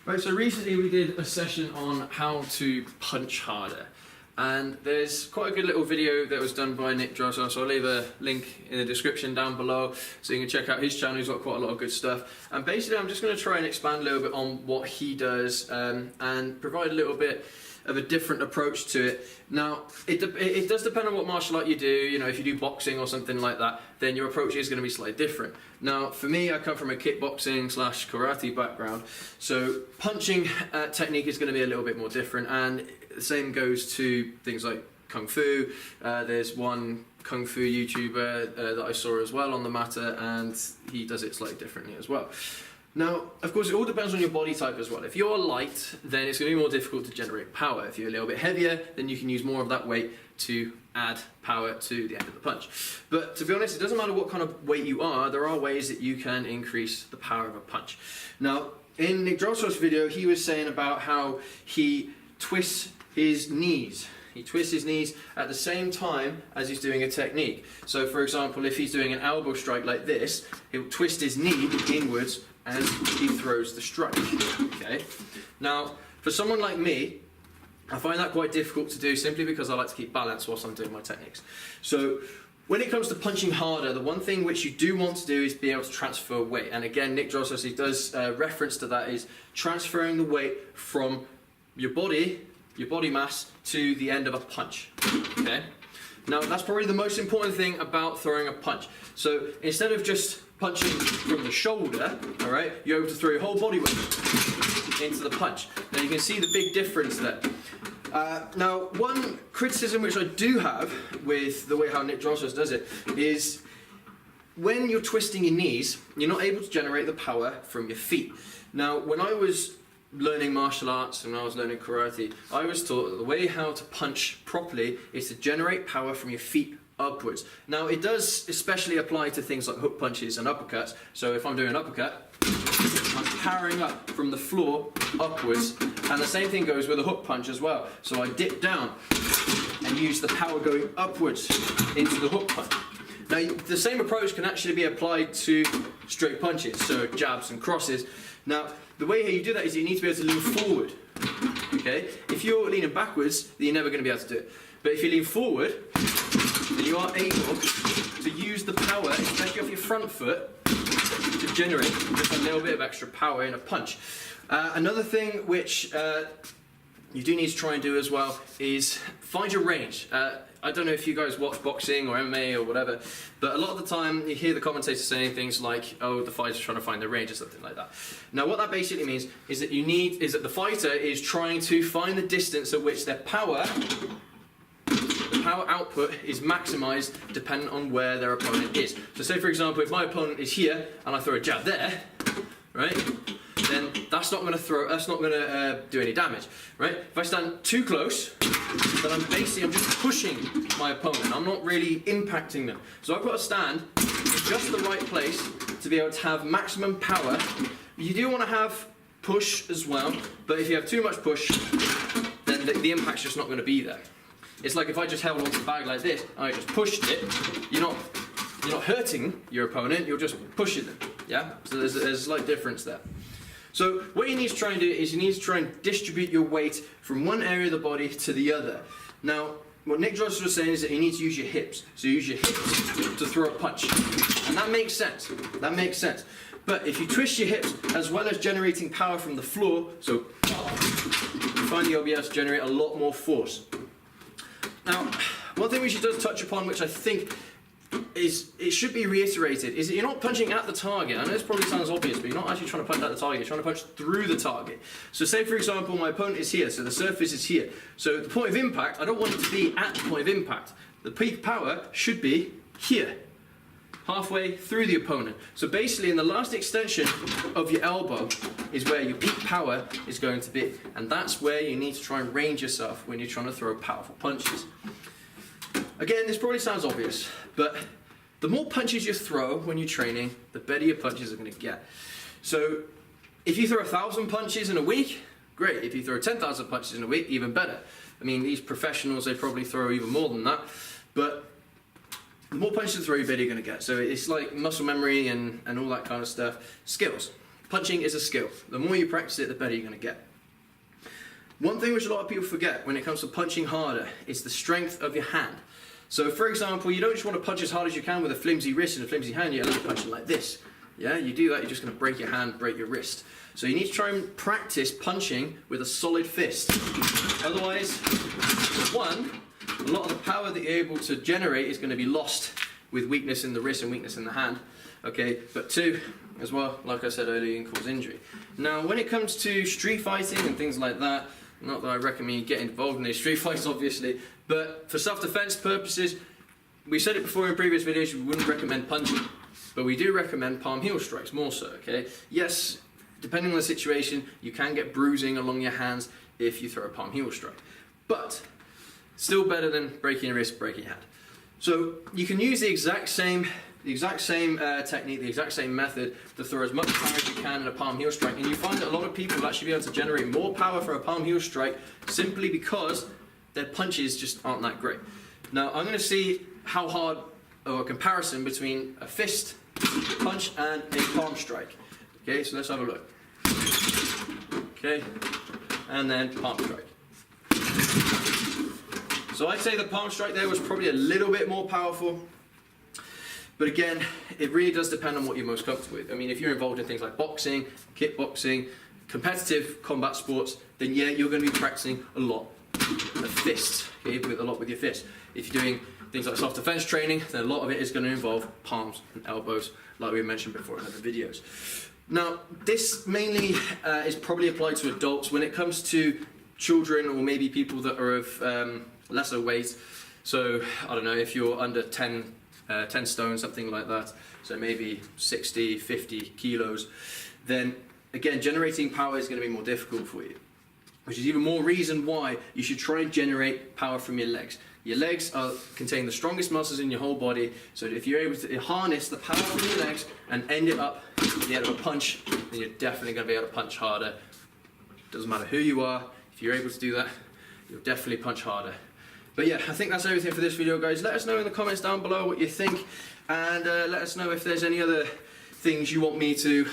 Right, so recently we did a session on how to punch harder. And there's quite a good little video that was done by Nick Drossos, so I'll leave a link in the description down below so you can check out his channel. He's got quite a lot of good stuff. And basically I'm just going to try and expand a little bit on what he does and provide a little bit of a different approach to it. Now, it does depend on what martial art you do. You know, if you do boxing or something like that, then your approach is going to be slightly different. Now, for me, I come from a kickboxing / karate background, so punching technique is going to be a little bit more different, and the same goes to things like Kung Fu. There's one Kung Fu YouTuber that I saw as well on the matter, and he does it slightly differently as well. Now, of course, it all depends on your body type as well. If you're light, then it's going to be more difficult to generate power. If you're a little bit heavier, then you can use more of that weight to add power to the end of the punch. But to be honest, it doesn't matter what kind of weight you are, there are ways that you can increase the power of a punch. Now, in Nick Drossos' video, he was saying about how he twists his knees. He twists his knees at the same time as he's doing a technique. So, for example, if he's doing an elbow strike like this, he'll twist his knee inwards and he throws the strike. Okay. Now, for someone like me, I find that quite difficult to do simply because I like to keep balance whilst I'm doing my techniques. So, when it comes to punching harder, the one thing which you do want to do is be able to transfer weight. And again, Nick Drossos, he does reference to that, is transferring the weight from your body mass to the end of a punch. Okay. Now, that's probably the most important thing about throwing a punch. So, instead of just punching from the shoulder, all right, you're able to throw your whole body weight into the punch. Now you can see the big difference there. Now, one criticism which I do have with the way how Nick Drossos does it is when you're twisting your knees, you're not able to generate the power from your feet. Now, when I was learning martial arts and when I was learning karate, I was taught that the way how to punch properly is to generate power from your feet upwards. Now, it does especially apply to things like hook punches and uppercuts. So if I'm doing an uppercut, I'm powering up from the floor upwards, and the same thing goes with a hook punch as well. So I dip down and use the power going upwards into the hook punch. Now, the same approach can actually be applied to straight punches, so jabs and crosses. Now, the way how you do that is you need to be able to lean forward. Okay? If you're leaning backwards, then you're never going to be able to do it. But if you lean forward, then you are able to use the power, especially off your front foot, to generate just a little bit of extra power in a punch. Another thing which you do need to try and do as well is find your range. I don't know if you guys watch boxing or MMA or whatever, but a lot of the time you hear the commentators saying things like, oh, the fighter's trying to find their range or something like that. Now, what that basically means is that the fighter is trying to find the distance at which their power output is maximized depending on where their opponent is. So say, for example, if my opponent is here and I throw a jab there, right, then that's not going to do any damage, right? If I stand too close, then I'm just pushing my opponent. I'm not really impacting them. So I've got to stand in just the right place to be able to have maximum power. You do want to have push as well, but if you have too much push, then the impact's just not going to be there. It's like if I just held onto the bag like this and I just pushed it, you're not hurting your opponent, you're just pushing them. Yeah? So there's a slight difference there. So what you need to try and do is you need to try and distribute your weight from one area of the body to the other. Now, what Nick Drossos was saying is that you need to use your hips. So you use your hips to throw a punch. And that makes sense. That makes sense. But if you twist your hips as well as generating power from the floor, so you find you'll be able to generate a lot more force. Now, one thing we should just touch upon, which I think it should be reiterated, is that you're not punching at the target. I know this probably sounds obvious, but you're not actually trying to punch at the target, you're trying to punch through the target. So say, for example, my opponent is here, so the surface is here. So the point of impact, I don't want it to be at the point of impact. The peak power should be here, halfway through the opponent. So basically, in the last extension of your elbow is where your peak power is going to be. And that's where you need to try and range yourself when you're trying to throw powerful punches. Again, this probably sounds obvious, but the more punches you throw when you're training, the better your punches are going to get. So if you throw 1,000 punches in a week, great. If you throw 10,000 punches in a week, even better. I mean, these professionals, they probably throw even more than that, but the more punches you throw, the better you're going to get. So it's like muscle memory and all that kind of stuff. Skills. punching is a skill. The more you practice it, the better you're going to get. One thing which a lot of people forget when it comes to punching harder is the strength of your hand. So for example, you don't just want to punch as hard as you can with a flimsy wrist and a flimsy hand, you're punching like this. Yeah, you do that, you're just going to break your hand, break your wrist. So you need to try and practice punching with a solid fist. Otherwise, one, a lot of the power that you're able to generate is going to be lost with weakness in the wrist and weakness in the hand. Okay, but two, as well, like I said earlier, you can cause injury. Now, when it comes to street fighting and things like that, not that I recommend you get involved in these street fights, obviously, but for self-defense purposes, we said it before in previous videos, we wouldn't recommend punching, but we do recommend palm heel strikes more so, okay? Yes, depending on the situation, you can get bruising along your hands if you throw a palm heel strike, but still better than breaking your wrist, breaking your hand. So you can use the exact same technique, the exact same method to throw as much power as you can in a palm heel strike, and you find that a lot of people will actually be able to generate more power for a palm heel strike simply because their punches just aren't that great. Now I'm going to see how hard of a comparison between a fist punch and a palm strike. Okay, so let's have a look. Okay, and then palm strike. So I'd say the palm strike there was probably a little bit more powerful. But again, it really does depend on what you're most comfortable with. I mean, if you're involved in things like boxing, kickboxing, competitive combat sports, then yeah, you're going to be practicing a lot of fists, okay, a lot with your fists. If you're doing things like self-defense training, then a lot of it is going to involve palms and elbows, like we mentioned before in other videos. Now, this mainly is probably applied to adults. When it comes to children or maybe people that are of lesser weight, so I don't know, if you're under 10 stone, something like that, so maybe 60, 50 kilos, then again, generating power is going to be more difficult for you, which is even more reason why you should try and generate power from your legs. Your legs contain the strongest muscles in your whole body, so if you're able to harness the power from your legs and end it up at the end of a punch, then you're definitely going to be able to punch harder. Doesn't matter who you are, if you're able to do that, you'll definitely punch harder. But yeah, I think that's everything for this video, guys. Let us know in the comments down below what you think, and let us know if there's any other things you want me to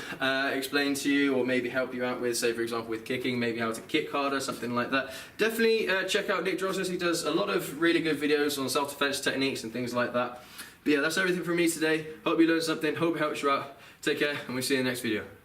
explain to you, or maybe help you out with, say for example with kicking, maybe how to kick harder, something like that. Definitely check out Nick Drossos. He does a lot of really good videos on self-defense techniques and things like that. But yeah, that's everything from me today. Hope you learned something, hope it helps you out. Take care, and we'll see you in the next video.